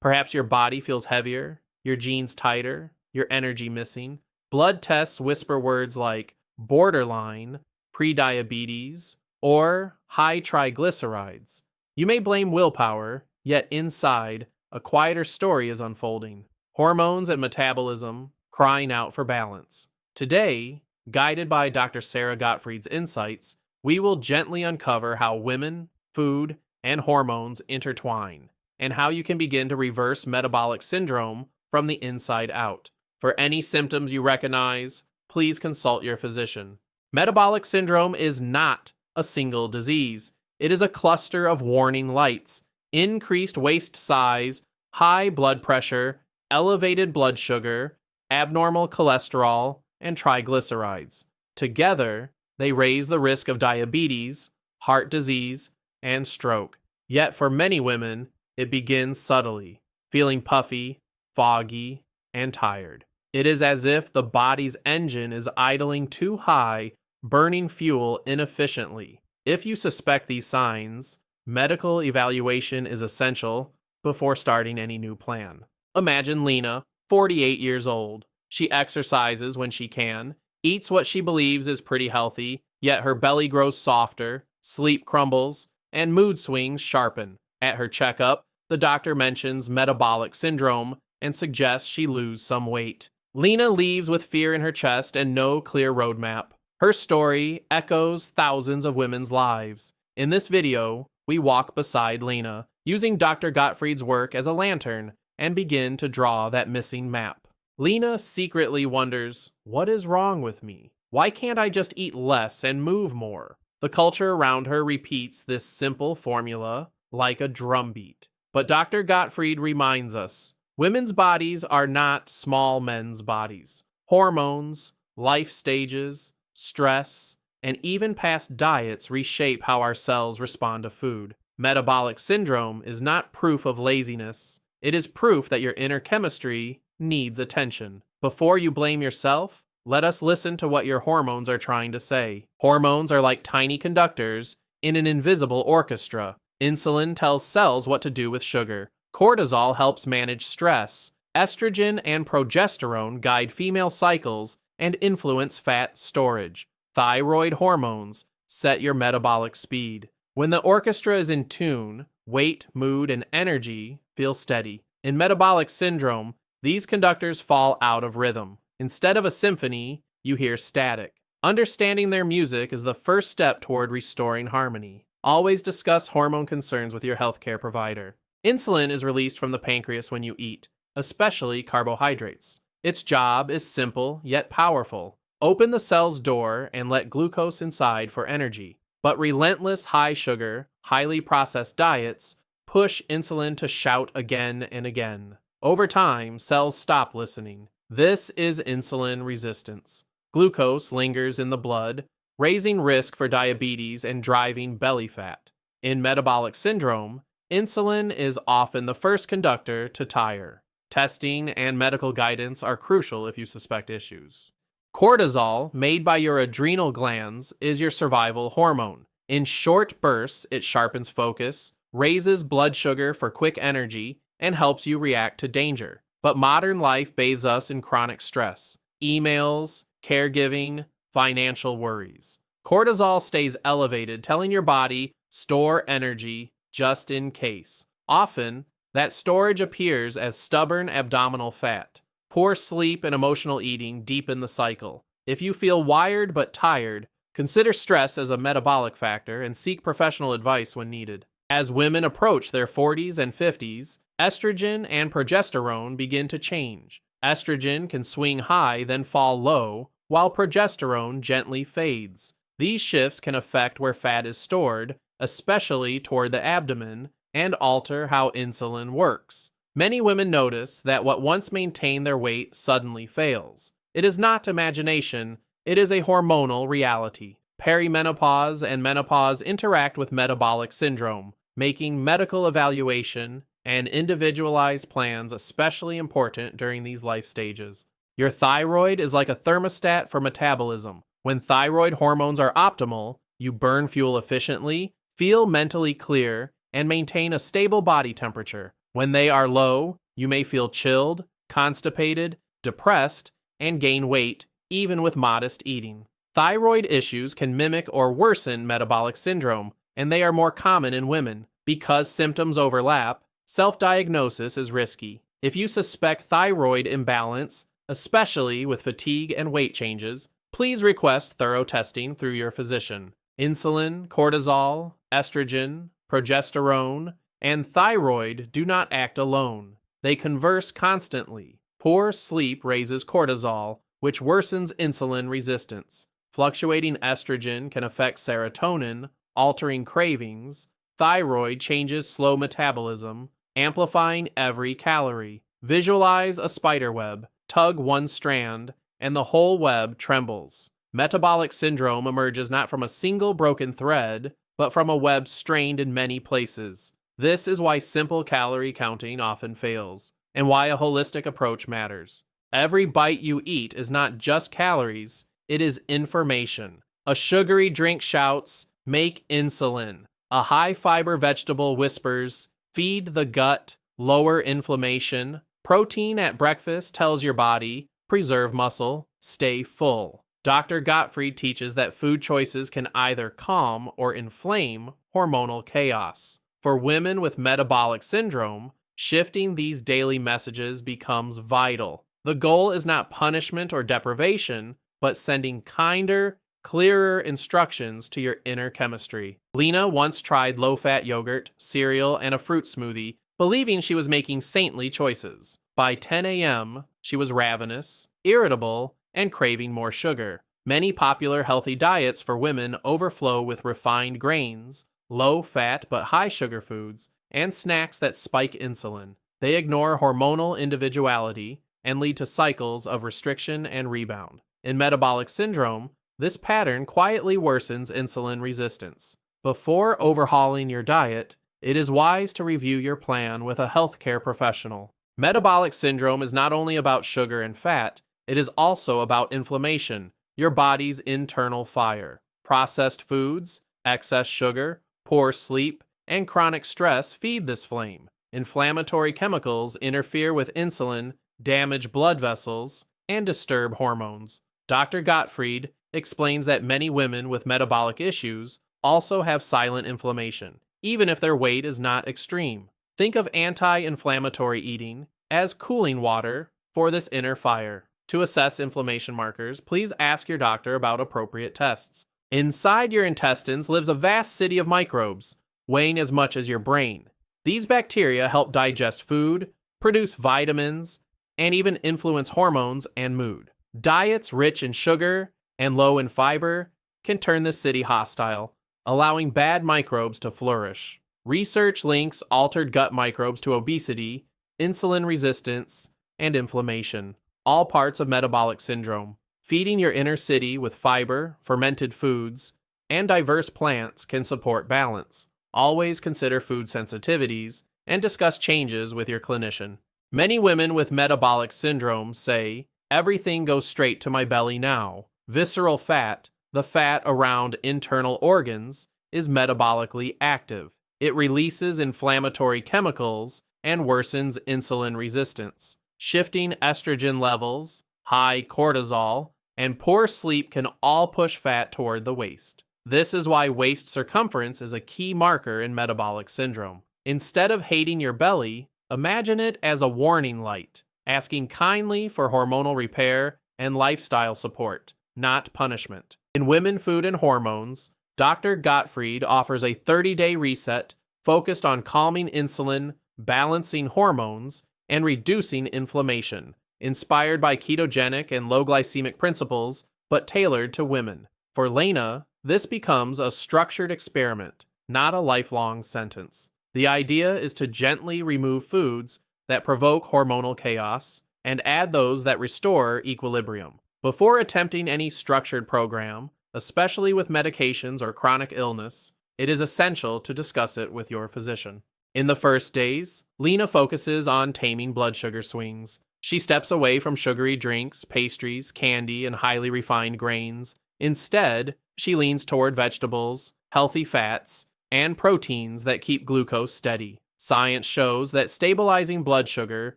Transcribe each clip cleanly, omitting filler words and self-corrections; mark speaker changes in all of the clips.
Speaker 1: Perhaps your body feels heavier, your jeans tighter, your energy missing. Blood tests whisper words like borderline, prediabetes, or high triglycerides. You may blame willpower, yet inside, a quieter story is unfolding. Hormones and metabolism crying out for balance. Today, guided by Dr. Sara Gottfried's insights, we will gently uncover how women, food, and hormones intertwine, and how you can begin to reverse metabolic syndrome from the inside out. For any symptoms you recognize, please consult your physician. Metabolic syndrome is not a single disease. It is a cluster of warning lights: increased waist size, high blood pressure, elevated blood sugar, abnormal cholesterol, and triglycerides. Together, they raise the risk of diabetes, heart disease, and stroke. Yet for many women, it begins subtly, feeling puffy, foggy, and tired. It is as if the body's engine is idling too high, burning fuel inefficiently. If you suspect these signs, medical evaluation is essential before starting any new plan. Imagine Lena, 48 years old. She exercises when she can, eats what she believes is pretty healthy, yet her belly grows softer, sleep crumbles, and mood swings sharpen. At her checkup, the doctor mentions metabolic syndrome and suggests she lose some weight. Lena leaves with fear in her chest and no clear roadmap. Her story echoes thousands of women's lives. In this video, we walk beside Lena, using Dr. Gottfried's work as a lantern, and begin to draw that missing map. Lena secretly wonders, what is wrong with me? Why can't I just eat less and move more? The culture around her repeats this simple formula like a drumbeat. But Dr. Gottfried reminds us, women's bodies are not small men's bodies. Hormones, life stages, stress, and even past diets reshape how our cells respond to food. Metabolic syndrome is not proof of laziness. It is proof that your inner chemistry needs attention. Before you blame yourself, let us listen to what your hormones are trying to say. Hormones are like tiny conductors in an invisible orchestra. Insulin tells cells what to do with sugar. Cortisol helps manage stress. Estrogen and progesterone guide female cycles and influence fat storage. Thyroid hormones set your metabolic speed. When the orchestra is in tune, weight, mood, and energy feel steady. In metabolic syndrome, these conductors fall out of rhythm. Instead of a symphony, you hear static. Understanding their music is the first step toward restoring harmony. Always discuss hormone concerns with your healthcare provider. Insulin is released from the pancreas when you eat, especially carbohydrates. Its job is simple yet powerful. Open the cell's door and let glucose inside for energy. But relentless high sugar, highly processed diets push insulin to shout again and again. Over time, cells stop listening. This is insulin resistance. Glucose lingers in the blood, raising risk for diabetes and driving belly fat. In metabolic syndrome, insulin is often the first conductor to tire. Testing and medical guidance are crucial if you suspect issues. Cortisol, made by your adrenal glands, is your survival hormone. In short bursts, it sharpens focus, raises blood sugar for quick energy, and helps you react to danger. But modern life bathes us in chronic stress. Emails, caregiving, financial worries. Cortisol stays elevated, telling your body, store energy just in case. Often, that storage appears as stubborn abdominal fat. Poor sleep and emotional eating deepen the cycle. If you feel wired but tired, consider stress as a metabolic factor and seek professional advice when needed. As women approach their 40s and 50s, estrogen and progesterone begin to change. Estrogen can swing high, then fall low, while progesterone gently fades. These shifts can affect where fat is stored, especially toward the abdomen, and alter how insulin works. Many women notice that what once maintained their weight suddenly fails. It is not imagination, it is a hormonal reality. Perimenopause and menopause interact with metabolic syndrome, making medical evaluation and individualized plans especially important during these life stages. Your thyroid is like a thermostat for metabolism. When thyroid hormones are optimal, you burn fuel efficiently, feel mentally clear, and maintain a stable body temperature. When they are low, you may feel chilled, constipated, depressed, and gain weight, even with modest eating. Thyroid issues can mimic or worsen metabolic syndrome, and they are more common in women. Because symptoms overlap, self-diagnosis is risky. If you suspect thyroid imbalance, especially with fatigue and weight changes, please request thorough testing through your physician. Insulin, cortisol, estrogen, progesterone, and thyroid do not act alone. They converse constantly. Poor sleep raises cortisol, which worsens insulin resistance. Fluctuating estrogen can affect serotonin, altering cravings. Thyroid changes slow metabolism, amplifying every calorie. Visualize a spider web, tug one strand, and the whole web trembles. Metabolic syndrome emerges not from a single broken thread, but from a web strained in many places. This is why simple calorie counting often fails, and why a holistic approach matters. Every bite you eat is not just calories, it is information. A sugary drink shouts, "Make insulin." A high-fiber vegetable whispers, "Feed the gut, lower inflammation." Protein at breakfast tells your body, "Preserve muscle, stay full." Dr. Gottfried teaches that food choices can either calm or inflame hormonal chaos. For women with metabolic syndrome, shifting these daily messages becomes vital. The goal is not punishment or deprivation, but sending kinder, clearer instructions to your inner chemistry. Lena once tried low-fat yogurt, cereal, and a fruit smoothie, believing she was making saintly choices. By 10 a.m., she was ravenous, irritable, and craving more sugar. Many popular healthy diets for women overflow with refined grains, low-fat but high-sugar foods, and snacks that spike insulin. They ignore hormonal individuality and lead to cycles of restriction and rebound. In metabolic syndrome, this pattern quietly worsens insulin resistance. Before overhauling your diet, it is wise to review your plan with a healthcare professional. Metabolic syndrome is not only about sugar and fat, it is also about inflammation, your body's internal fire. Processed foods, excess sugar, poor sleep, and chronic stress feed this flame. Inflammatory chemicals interfere with insulin, damage blood vessels, and disturb hormones. Dr. Gottfried explains that many women with metabolic issues also have silent inflammation, even if their weight is not extreme. Think of anti-inflammatory eating as cooling water for this inner fire. To assess inflammation markers, please ask your doctor about appropriate tests. Inside your intestines lives a vast city of microbes, weighing as much as your brain. These bacteria help digest food, produce vitamins, and even influence hormones and mood. Diets rich in sugar and low in fiber can turn the city hostile, allowing bad microbes to flourish. Research links altered gut microbes to obesity, insulin resistance, and inflammation, all parts of metabolic syndrome. Feeding your inner city with fiber, fermented foods, and diverse plants can support balance. Always consider food sensitivities and discuss changes with your clinician. Many women with metabolic syndrome say, "Everything goes straight to my belly now." Visceral fat, the fat around internal organs, is metabolically active. It releases inflammatory chemicals and worsens insulin resistance. Shifting estrogen levels, high cortisol, and poor sleep can all push fat toward the waist. This is why waist circumference is a key marker in metabolic syndrome. Instead of hating your belly, imagine it as a warning light, asking kindly for hormonal repair and lifestyle support, not punishment. In Women, Food, and Hormones, Dr. Gottfried offers a 30-day reset focused on calming insulin, balancing hormones, and reducing inflammation, inspired by ketogenic and low glycemic principles, but tailored to women. For Lena, this becomes a structured experiment, not a lifelong sentence. The idea is to gently remove foods that provoke hormonal chaos and add those that restore equilibrium. Before attempting any structured program, especially with medications or chronic illness, it is essential to discuss it with your physician. In the first days, Lena focuses on taming blood sugar swings. She steps away from sugary drinks, pastries, candy, and highly refined grains. Instead, she leans toward vegetables, healthy fats, and proteins that keep glucose steady. Science shows that stabilizing blood sugar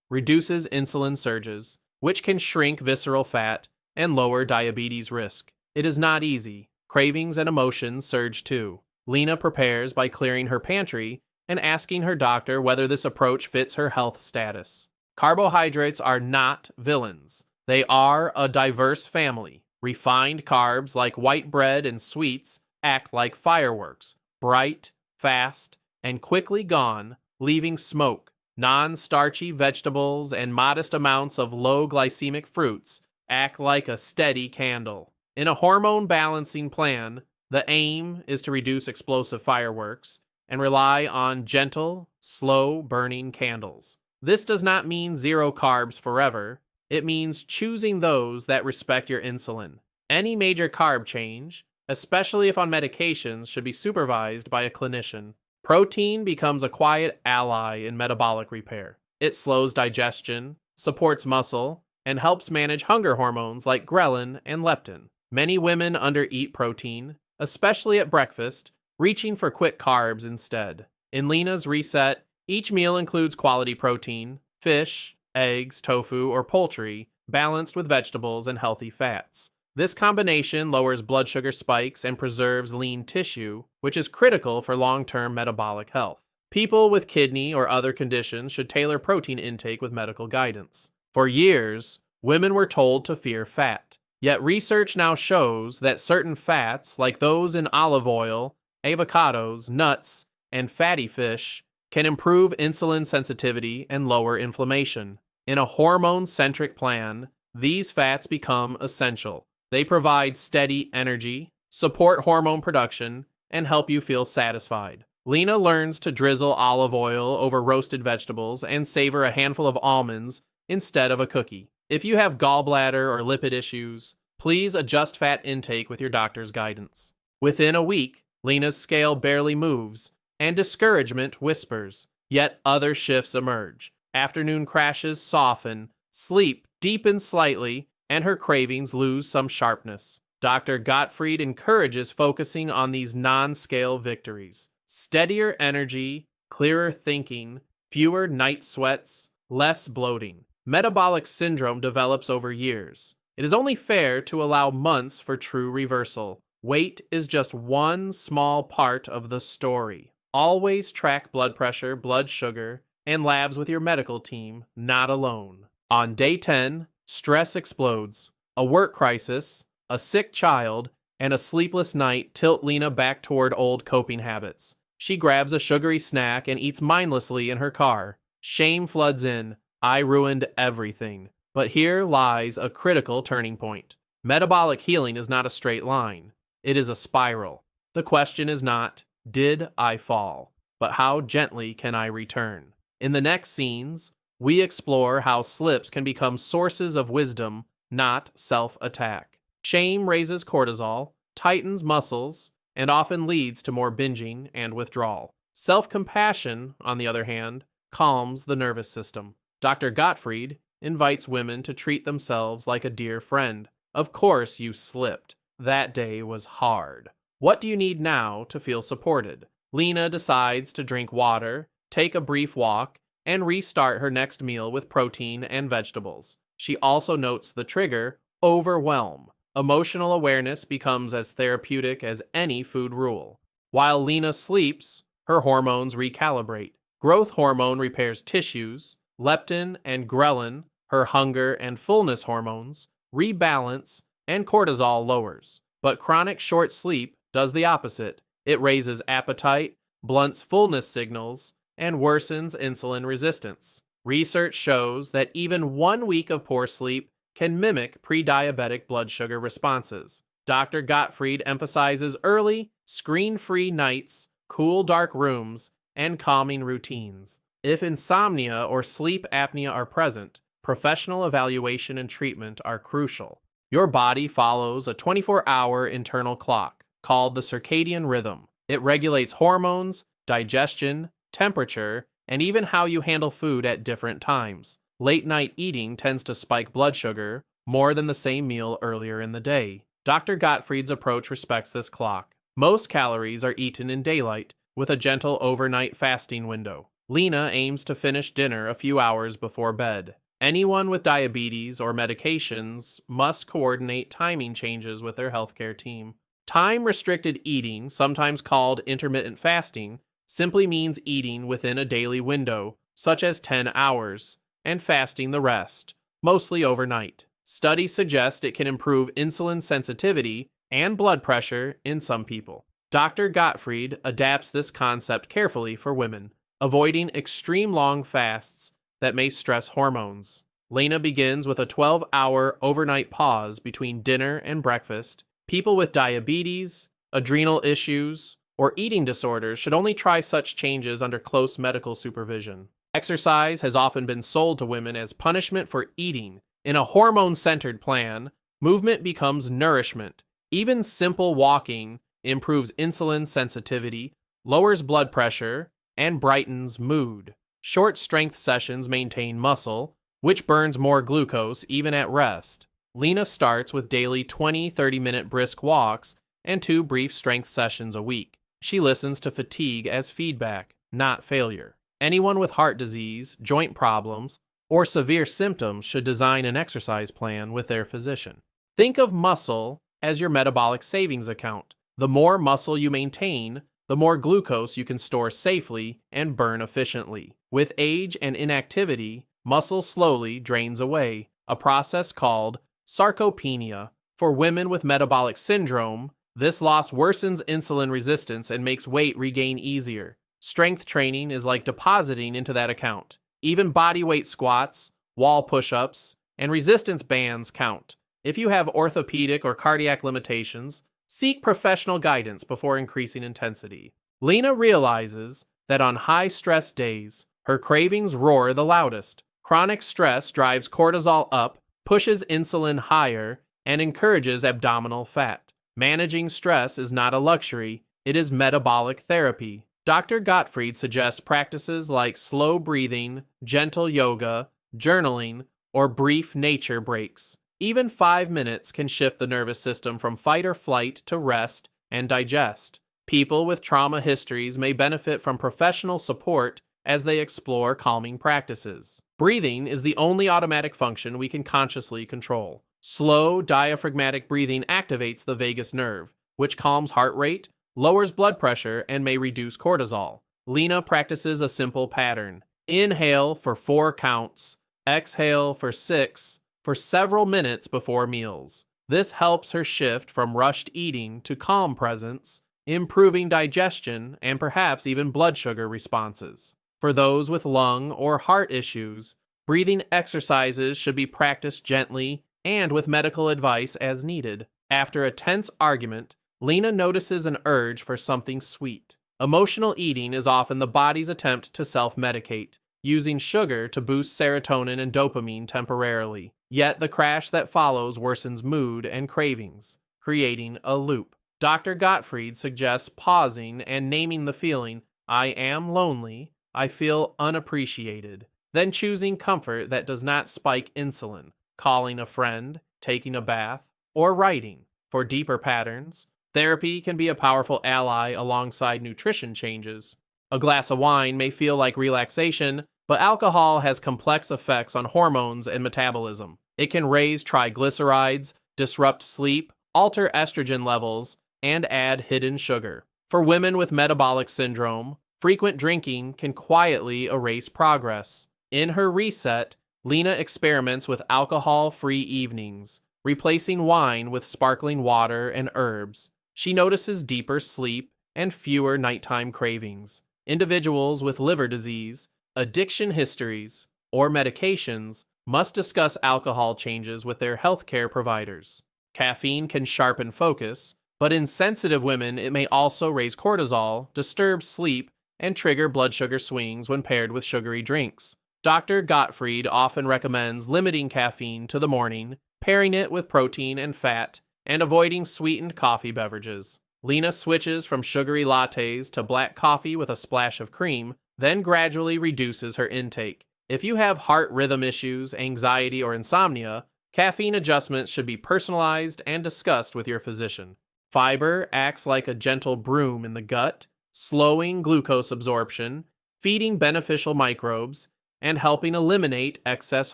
Speaker 1: reduces insulin surges, which can shrink visceral fat and lower diabetes risk. It is not easy. Cravings and emotions surge too. Lena prepares by clearing her pantry and asking her doctor whether this approach fits her health status. Carbohydrates are not villains. They are a diverse family. Refined carbs like white bread and sweets act like fireworks, bright, fast, and quickly gone, leaving smoke. Non-starchy vegetables and modest amounts of low glycemic fruits act like a steady candle. In a hormone balancing plan, the aim is to reduce explosive fireworks and rely on gentle, slow-burning candles. This does not mean zero carbs forever. It means choosing those that respect your insulin. Any major carb change, especially if on medications, should be supervised by a clinician. Protein becomes a quiet ally in metabolic repair. It slows digestion, supports muscle, and helps manage hunger hormones like ghrelin and leptin. Many women undereat protein, especially at breakfast, reaching for quick carbs instead. In Lena's Reset, each meal includes quality protein, fish, eggs, tofu, or poultry, balanced with vegetables and healthy fats. This combination lowers blood sugar spikes and preserves lean tissue, which is critical for long-term metabolic health. People with kidney or other conditions should tailor protein intake with medical guidance. For years, women were told to fear fat. Yet research now shows that certain fats, like those in olive oil, avocados, nuts, and fatty fish, can improve insulin sensitivity and lower inflammation. In a hormone-centric plan, these fats become essential. They provide steady energy, support hormone production, and help you feel satisfied. Lena learns to drizzle olive oil over roasted vegetables and savor a handful of almonds instead of a cookie. If you have gallbladder or lipid issues, please adjust fat intake with your doctor's guidance. Within a week, Lena's scale barely moves, and discouragement whispers. Yet other shifts emerge. Afternoon crashes soften, sleep deepens slightly, and her cravings lose some sharpness. Dr. Gottfried encourages focusing on these non-scale victories. Steadier energy, clearer thinking, fewer night sweats, less bloating. Metabolic syndrome develops over years. It is only fair to allow months for true reversal. Weight is just one small part of the story. Always track blood pressure, blood sugar, and labs with your medical team, not alone. On day 10, stress explodes. A work crisis, a sick child, and a sleepless night tilt Lena back toward old coping habits. She grabs a sugary snack and eats mindlessly in her car. Shame floods in. I ruined everything. But here lies a critical turning point. Metabolic healing is not a straight line. It is a spiral. The question is not, did I fall? But how gently can I return? In the next scenes, we explore how slips can become sources of wisdom, not self-attack. Shame raises cortisol, tightens muscles, and often leads to more binging and withdrawal. Self-compassion, on the other hand, calms the nervous system. Dr. Gottfried invites women to treat themselves like a dear friend. Of course you slipped. That day was hard. What do you need now to feel supported? Lena decides to drink water, take a brief walk, and restart her next meal with protein and vegetables. She also notes the trigger, overwhelm. Emotional awareness becomes as therapeutic as any food rule. While Lena sleeps, her hormones recalibrate. Growth hormone repairs tissues, leptin and ghrelin, her hunger and fullness hormones, rebalance, and cortisol lowers. But chronic short sleep does the opposite. It raises appetite, blunts fullness signals, and worsens insulin resistance. Research shows that even 1 week of poor sleep can mimic pre-diabetic blood sugar responses. Dr. Gottfried emphasizes early, screen-free nights, cool dark rooms, and calming routines. If insomnia or sleep apnea are present, professional evaluation and treatment are crucial. Your body follows a 24-hour internal clock called the circadian rhythm. It regulates hormones, digestion, temperature, and even how you handle food at different times. Late-night eating tends to spike blood sugar more than the same meal earlier in the day. Dr. Gottfried's approach respects this clock. Most calories are eaten in daylight, with a gentle overnight fasting window. Lena aims to finish dinner a few hours before bed. Anyone with diabetes or medications must coordinate timing changes with their healthcare team. Time restricted eating, sometimes called intermittent fasting, simply means eating within a daily window, such as 10 hours, and fasting the rest, mostly overnight. Studies suggest it can improve insulin sensitivity and blood pressure in some people. Dr. Gottfried adapts this concept carefully for women, avoiding extreme long fasts that may stress hormones. Lena begins with a 12-hour overnight pause between dinner and breakfast. People with diabetes, adrenal issues, or eating disorders should only try such changes under close medical supervision. Exercise has often been sold to women as punishment for eating. In a hormone-centered plan, movement becomes nourishment. Even simple walking improves insulin sensitivity, lowers blood pressure, and brightens mood. Short strength sessions maintain muscle, which burns more glucose even at rest. Lena starts with daily 20-30-minute brisk walks and 2 brief strength sessions a week. She listens to fatigue as feedback, not failure. Anyone with heart disease, joint problems, or severe symptoms should design an exercise plan with their physician. Think of muscle as your metabolic savings account. The more muscle you maintain, the more glucose you can store safely and burn efficiently. With age and inactivity, muscle slowly drains away, a process called sarcopenia. For women with metabolic syndrome, this loss worsens insulin resistance and makes weight regain easier. Strength training is like depositing into that account. Even body weight squats, wall push-ups, and resistance bands count. If you have orthopedic or cardiac limitations, seek professional guidance before increasing intensity. Lena realizes that on high-stress days, her cravings roar the loudest. Chronic stress drives cortisol up, pushes insulin higher, and encourages abdominal fat. Managing stress is not a luxury, it is metabolic therapy. Dr. Gottfried suggests practices like slow breathing, gentle yoga, journaling, or brief nature breaks. Even 5 minutes can shift the nervous system from fight or flight to rest and digest. People with trauma histories may benefit from professional support as they explore calming practices. Breathing is the only automatic function we can consciously control. Slow, diaphragmatic breathing activates the vagus nerve, which calms heart rate, lowers blood pressure, and may reduce cortisol. Lena practices a simple pattern. Inhale for 4 counts, exhale for 6, for several minutes before meals. This helps her shift from rushed eating to calm presence, improving digestion and perhaps even blood sugar responses. For those with lung or heart issues, breathing exercises should be practiced gently and with medical advice as needed. After a tense argument, Lena notices an urge for something sweet. Emotional eating is often the body's attempt to self-medicate, using sugar to boost serotonin and dopamine temporarily. Yet the crash that follows worsens mood and cravings, creating a loop. Dr. Gottfried suggests pausing and naming the feeling, "I am lonely, I feel unappreciated," then choosing comfort that does not spike insulin, calling a friend, taking a bath, or writing. For deeper patterns, therapy can be a powerful ally alongside nutrition changes. A glass of wine may feel like relaxation, but alcohol has complex effects on hormones and metabolism. It can raise triglycerides, disrupt sleep, alter estrogen levels, and add hidden sugar. For women with metabolic syndrome, frequent drinking can quietly erase progress. In her reset, Lena experiments with alcohol-free evenings, replacing wine with sparkling water and herbs. She notices deeper sleep and fewer nighttime cravings. Individuals with liver disease, addiction histories, or medications must discuss alcohol changes with their healthcare providers. Caffeine can sharpen focus, but in sensitive women it may also raise cortisol, disturb sleep, and trigger blood sugar swings when paired with sugary drinks. Dr. Gottfried often recommends limiting caffeine to the morning, pairing it with protein and fat, and avoiding sweetened coffee beverages. Lena switches from sugary lattes to black coffee with a splash of cream, then gradually reduces her intake. If you have heart rhythm issues, anxiety, or insomnia, caffeine adjustments should be personalized and discussed with your physician. Fiber acts like a gentle broom in the gut, slowing glucose absorption feeding beneficial microbes, and helping eliminate excess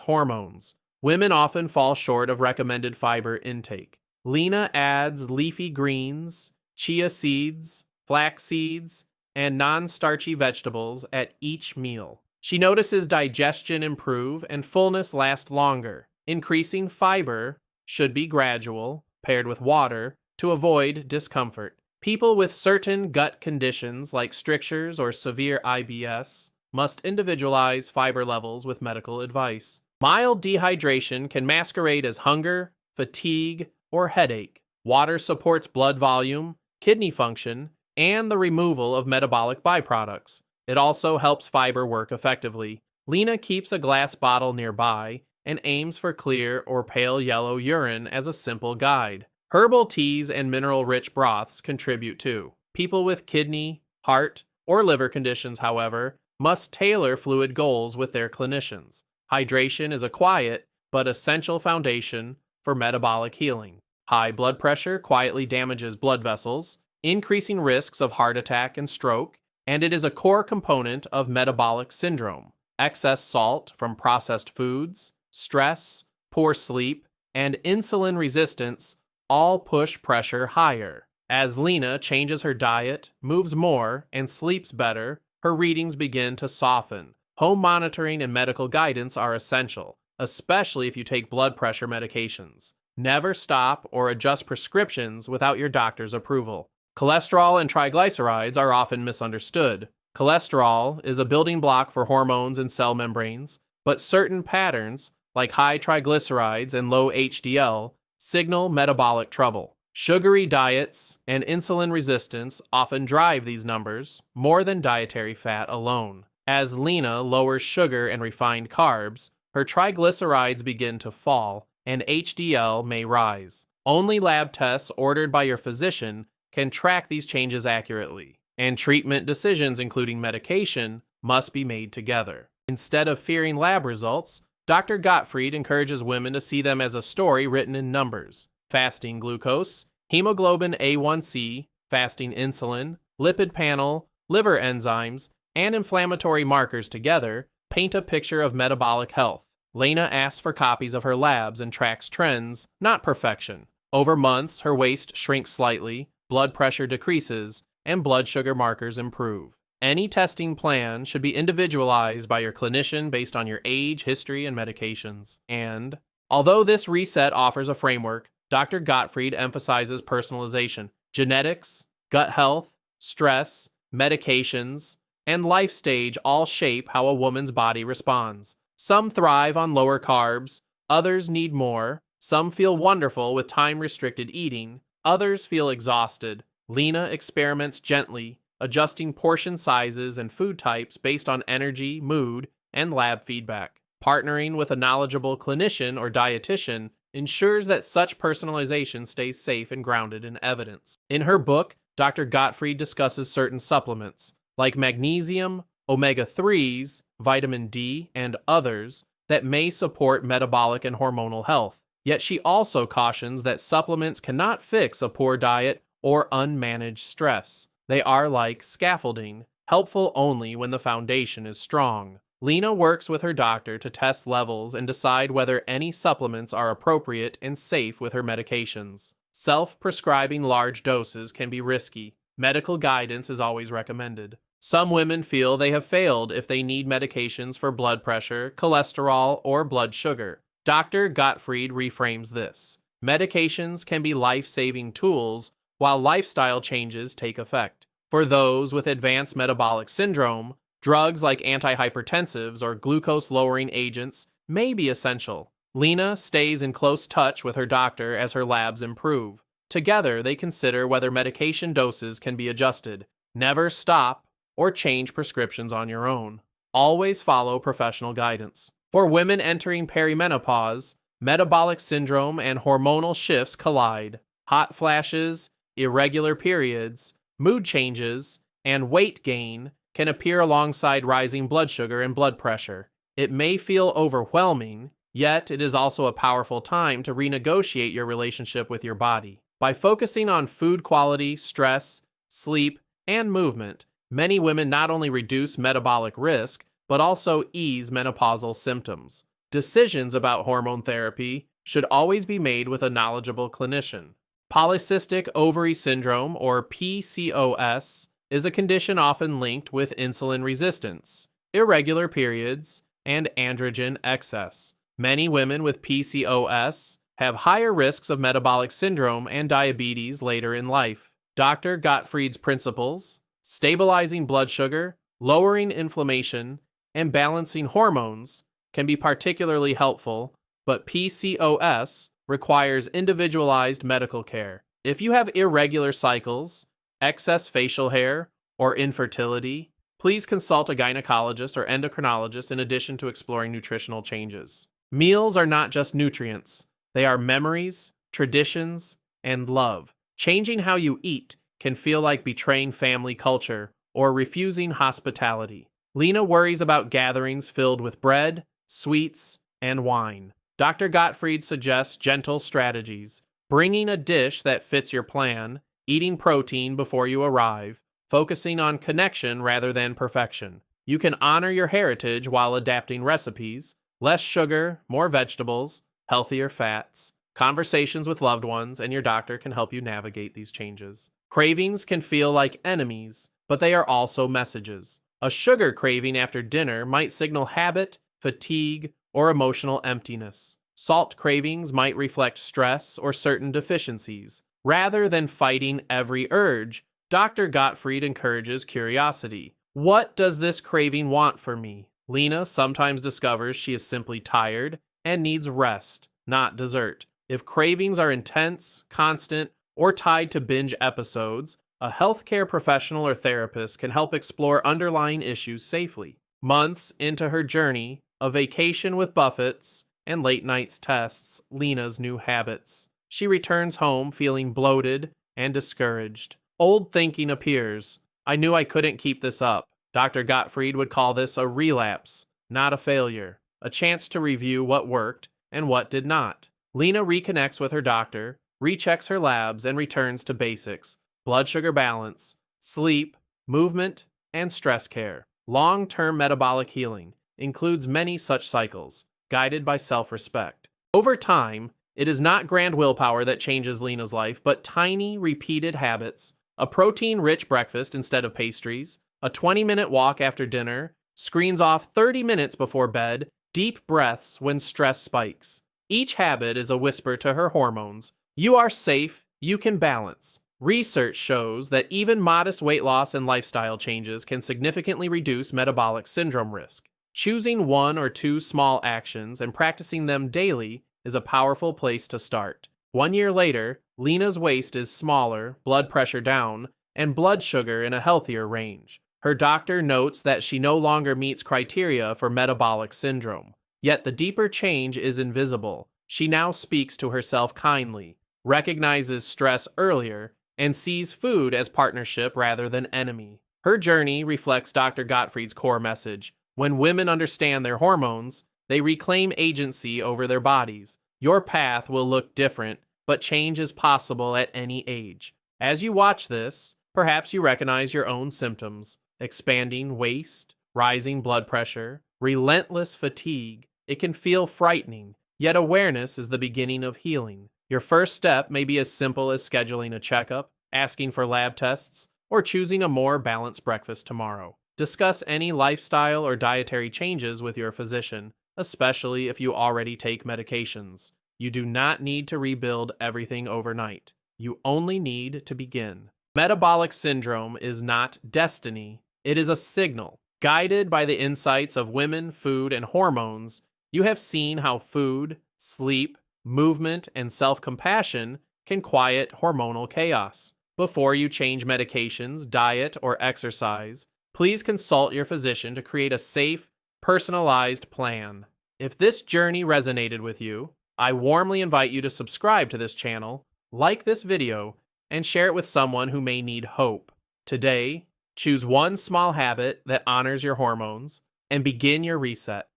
Speaker 1: hormones. Women often fall short of recommended fiber intake. Lena adds leafy greens, chia seeds, flax seeds, and non-starchy vegetables at each meal. She notices digestion improve and fullness last longer. Increasing fiber should be gradual, paired with water, to avoid discomfort. People with certain gut conditions like strictures or severe IBS must individualize fiber levels with medical advice. Mild dehydration can masquerade as hunger, fatigue, or headache. Water supports blood volume, kidney function, and the removal of metabolic byproducts. It also helps fiber work effectively. Lena keeps a glass bottle nearby and aims for clear or pale yellow urine as a simple guide. Herbal teas and mineral-rich broths contribute too. People with kidney, heart, or liver conditions, however, must tailor fluid goals with their clinicians. Hydration is a quiet but essential foundation for metabolic healing. High blood pressure quietly damages blood vessels, increasing risks of heart attack and stroke, and it is a core component of metabolic syndrome. Excess salt from processed foods, stress, poor sleep, and insulin resistance all push pressure higher. As Lena changes her diet, moves more, and sleeps better, her readings begin to soften. Home monitoring and medical guidance are essential, especially if you take blood pressure medications. Never stop or adjust prescriptions without your doctor's approval. Cholesterol and triglycerides are often misunderstood. Cholesterol is a building block for hormones and cell membranes, but certain patterns, like high triglycerides and low HDL, signal metabolic trouble. Sugary diets and insulin resistance often drive these numbers more than dietary fat alone. As Lena lowers sugar and refined carbs, her triglycerides begin to fall and HDL may rise. Only lab tests ordered by your physician can track these changes accurately, and treatment decisions, including medication, must be made together. Instead of fearing lab results, Dr. Gottfried encourages women to see them as a story written in numbers. Fasting glucose, hemoglobin A1C, fasting insulin, lipid panel, liver enzymes, and inflammatory markers together paint a picture of metabolic health. Lena asks for copies of her labs and tracks trends, not perfection. Over months, her waist shrinks slightly, blood pressure decreases, and blood sugar markers improve. Any testing plan should be individualized by your clinician based on your age, history, and medications. And, although this reset offers a framework, Dr. Gottfried emphasizes personalization. Genetics, gut health, stress, medications, and life stage all shape how a woman's body responds. Some thrive on lower carbs, others need more, some feel wonderful with time-restricted eating, others feel exhausted. Lena experiments gently, adjusting portion sizes and food types based on energy, mood, and lab feedback. Partnering with a knowledgeable clinician or dietitian ensures that such personalization stays safe and grounded in evidence. In her book, Dr. Gottfried discusses certain supplements, like magnesium, omega-3s, vitamin D, and others, that may support metabolic and hormonal health. Yet she also cautions that supplements cannot fix a poor diet or unmanaged stress. They are like scaffolding, helpful only when the foundation is strong. Lena works with her doctor to test levels and decide whether any supplements are appropriate and safe with her medications. Self-prescribing large doses can be risky. Medical guidance is always recommended. Some women feel they have failed if they need medications for blood pressure, cholesterol, or blood sugar. Dr. Gottfried reframes this. Medications can be life-saving tools while lifestyle changes take effect. For those with advanced metabolic syndrome, drugs like antihypertensives or glucose-lowering agents may be essential. Lena stays in close touch with her doctor as her labs improve. Together, they consider whether medication doses can be adjusted. Never stop or change prescriptions on your own. Always follow professional guidance. For women entering perimenopause, metabolic syndrome and hormonal shifts collide. Hot flashes, irregular periods, mood changes, and weight gain can appear alongside rising blood sugar and blood pressure. It may feel overwhelming, yet it is also a powerful time to renegotiate your relationship with your body. By focusing on food quality, stress, sleep, and movement, Many women not only reduce metabolic risk, but also ease menopausal symptoms. Decisions about hormone therapy should always be made with a knowledgeable clinician. Polycystic ovary syndrome, or PCOS, is a condition often linked with insulin resistance, irregular periods, and androgen excess. Many women with PCOS have higher risks of metabolic syndrome and diabetes later in life. Dr. Gottfried's principles, stabilizing blood sugar, lowering inflammation, and balancing hormones, can be particularly helpful, but PCOS requires individualized medical care. If you have irregular cycles, excess facial hair, or infertility, please consult a gynecologist or endocrinologist in addition to exploring nutritional changes. Meals are not just nutrients, they are memories, traditions, and love. Changing how you eat can feel like betraying family culture or refusing hospitality. Lena worries about gatherings filled with bread, sweets, and wine. Dr. Gottfried suggests gentle strategies, bringing a dish that fits your plan, eating protein before you arrive, focusing on connection rather than perfection. You can honor your heritage while adapting recipes, less sugar, more vegetables, healthier fats. Conversations with loved ones and your doctor can help you navigate these changes. Cravings can feel like enemies, but they are also messages. A sugar craving after dinner might signal habit, fatigue, or emotional emptiness. Salt cravings might reflect stress or certain deficiencies. Rather than fighting every urge, Dr. Gottfried encourages curiosity. What does this craving want for me? Lena sometimes discovers she is simply tired and needs rest, not dessert. If cravings are intense, constant, or tied to binge episodes, a healthcare professional or therapist can help explore underlying issues safely. Months into her journey, a vacation with buffets and late nights tests Lena's new habits. She returns home feeling bloated and discouraged. Old thinking appears. I knew I couldn't keep this up. Dr. Gottfried would call this a relapse, not a failure, a chance to review what worked and what did not. Lena reconnects with her doctor, rechecks her labs, and returns to basics: blood sugar balance, sleep, movement, and stress care. Long-term metabolic healing includes many such cycles, guided by self-respect. Over time, it is not grand willpower that changes Lena's life, but tiny, repeated habits: a protein-rich breakfast instead of pastries, a 20-minute walk after dinner, screens off 30 minutes before bed, deep breaths when stress spikes. Each habit is a whisper to her hormones: you are safe, you can balance. Research shows that even modest weight loss and lifestyle changes can significantly reduce metabolic syndrome risk. Choosing one or two small actions and practicing them daily is a powerful place to start. 1 year later, Lena's waist is smaller, blood pressure down, and blood sugar in a healthier range. Her doctor notes that she no longer meets criteria for metabolic syndrome. Yet the deeper change is invisible. She now speaks to herself kindly, recognizes stress earlier, and sees food as partnership rather than enemy. Her journey reflects Dr. Gottfried's core message: when women understand their hormones, they reclaim agency over their bodies. Your path will look different, but change is possible at any age. As you watch this, perhaps you recognize your own symptoms: expanding waist, rising blood pressure, relentless fatigue. It can feel frightening, yet awareness is the beginning of healing. Your first step may be as simple as scheduling a checkup, asking for lab tests, or choosing a more balanced breakfast tomorrow. Discuss any lifestyle or dietary changes with your physician, especially if you already take medications. You do not need to rebuild everything overnight. You only need to begin. Metabolic syndrome is not destiny, it is a signal. Guided by the insights of women, food, and hormones, you have seen how food, sleep, movement, and self-compassion can quiet hormonal chaos. Before you change medications, diet, or exercise, please consult your physician to create a safe, personalized plan. If this journey resonated with you, I warmly invite you to subscribe to this channel, like this video, and share it with someone who may need hope. Today, choose one small habit that honors your hormones and begin your reset.